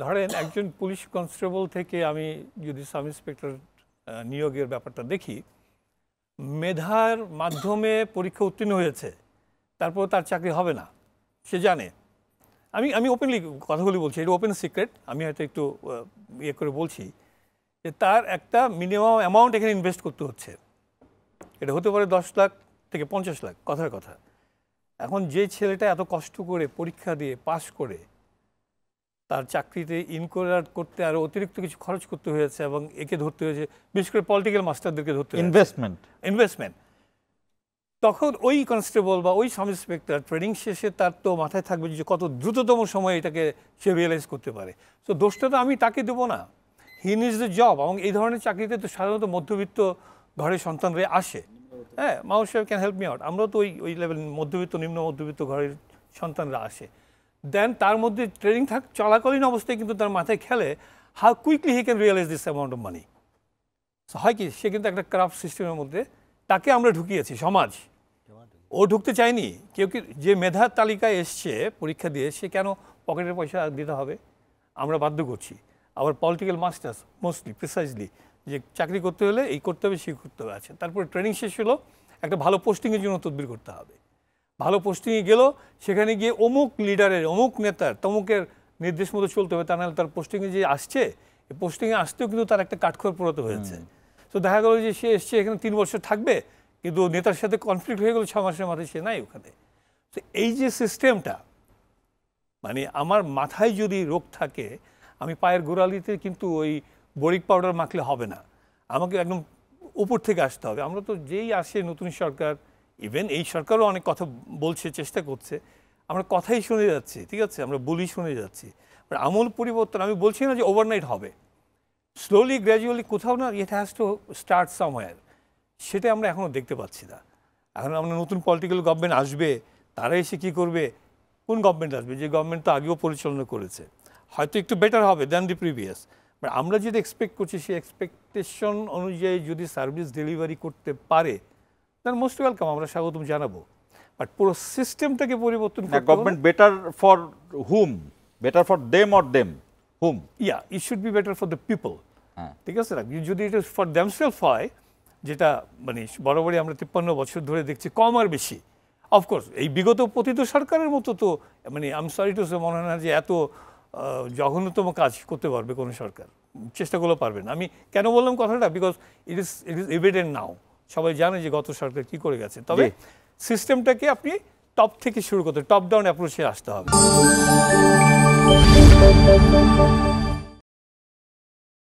ধরেন একজন police constable থেকে আমি যদি সাব ইন্সপেক্টর নিয়োগের ব্যাপারটা দেখি, মেধার মাধ্যমে পরীক্ষা উত্তীর্ণ হয়েছে, তারপর তার চাকরি হবে না, সে জানে। আমি ওপেনলি কথাগুলি বলছি, এটা ওপেন সিক্রেট, আমি হয়তো একটু ইয়ে করে বলছি যে তার একটা মিনিমাম অ্যামাউন্ট এখানে ইনভেস্ট করতে হচ্ছে। এটা হতে পারে 10 লাখ থেকে 50 লাখ, কথার কথা। এখন যে ছেলেটা এত কষ্ট করে পরীক্ষা দিয়ে পাশ করে তার চাকরিতে ইনকোয়ার করতে আরও অতিরিক্ত কিছু খরচ করতে হয়েছে এবং একে ধরতে হয়েছে, বিশেষ করে পলিটিক্যাল মাস্টারদেরকে ধরতে হয়েছে, ইনভেস্টমেন্ট। তখন ওই কনস্টেবল বা ওই সাব ইন্সপেক্টর ট্রেনিং শেষে তার তো মাথায় থাকবে যে কত দ্রুততম সময়ে এটাকে সে রিয়েলাইজ করতে পারে। সো দোষটা তো আমি তাকে দেবো না, হি নিডস দ্য জব। এবং এই ধরনের চাকরিতে তো সাধারণত মধ্যবিত্ত ঘরের সন্তানরা আসে। হ্যাঁ, মাউস সাহেব ক্যান হেল্প মি আউট, আমরাও তো ওই লেভেল মধ্যবিত্ত নিম্ন মধ্যবিত্ত ঘরের সন্তানরা আসে। দেন তার মধ্যে ট্রেনিং চলাকালীন অবস্থায় কিন্তু তার মাথায় খেলে how quickly he can realise this amount of money. হয় কি, সে কিন্তু একটা ক্রাফট সিস্টেমের মধ্যে তাকে আমরা ঢুকিয়েছি, সমাজ। ও ঢুকতে চায়নি। কেউ কি যে মেধার তালিকায় এসছে পরীক্ষা দিয়ে, সে কেন পকেটের পয়সা দিতে হবে? আমরা বাধ্য করছি। আবার পলিটিক্যাল মাস্টার্স মোস্টলি প্রিসাইজলি যে চাকরি করতে হলে এই করতে হবে, সেই করতে হবে আছে। তারপরে ট্রেনিং শেষ হলো, একটা ভালো পোস্টিংয়ের জন্য তদবির করতে হবে। ভালো পোস্টিংয়ে গেল, সেখানে গিয়ে অমুক লিডারের, অমুক নেতার, তমুকের নির্দেশ মতো চলতে হবে, তা নাহলে তার পোস্টিংয়ে যে আসছে, এই পোস্টিংয়ে আসতেও কিন্তু তার একটা কাঠখড় পোড়াতে হয়েছে। তো দেখা গেল যে সে এসছে এখানে 3 বছর থাকবে, কিন্তু নেতার সাথে কনফ্লিক্ট হয়ে গেল 6 মাসের মাথায়, সে নাই ওখানে। তো এই যে সিস্টেমটা, মানে আমার মাথায় যদি রোগ থাকে, আমি পায়ের গোড়ালিতে কিন্তু ওই বোরিক পাউডার মাখলে হবে না, আমাকে একদম উপর থেকে আসতে হবে। আমরা তো যেই আসে নতুন সরকার, ইভেন এই সরকারও অনেক কথা বলছে, চেষ্টা করছে, আমরা কথাই শুনে যাচ্ছি, ঠিক আছে, আমরা বলি শুনে যাচ্ছি। আমূল পরিবর্তন আমি বলছি না যে ওভারনাইট হবে, স্লোলি গ্র্যাজুয়ালি কোথাও না, it has to start somewhere. সেটা আমরা এখনও দেখতে পাচ্ছি না। এখন আমরা নতুন পলিটিক্যাল গভর্নমেন্ট আসবে, তারা এসে কী করবে? কোন গভর্নমেন্ট আসবে? যে গভর্নমেন্ট তো আগেও পরিচালনা করেছে, হয়তো একটু বেটার হবে দ্যান দি প্রিভিয়াস। বাট আমরা যেটা এক্সপেক্ট করছি, সেই এক্সপেকটেশন অনুযায়ী যদি সার্ভিস ডেলিভারি করতে পারে, তার মোস্ট ওয়েলকাম, আমরা স্বাগতম জানাবো। বাট পুরো সিস্টেমটাকে পরিবর্তন করতে হবে। Government better for hmm? Better for them or them hmm? Yeah, it should be better for the people. ঠিক আছে না? যদি এটা ফর দেমসেলফ হয়, যেটা মানে বরাবরই আমরা 53 বছর ধরে দেখছি, কম আর বেশি। অফকোর্স এই বিগত পতিত সরকারের মতো তো, মানে I am sorry to say, মনে হয় না যে এত জঘন্যতম কাজ করতে পারবে কোনো সরকার, চেষ্টা করলেও পারবে না। আমি কেন বললাম কথাটা? বিকজ ইট ইজ এভিডেন্ট নাও, সবাই জানে যে গত সরকার কি করে গেছে। তবে সিস্টেমটাকে আপনি টপ থেকে শুরু করতে, টপ ডাউন অ্যাপ্রোচে আসতে হবে।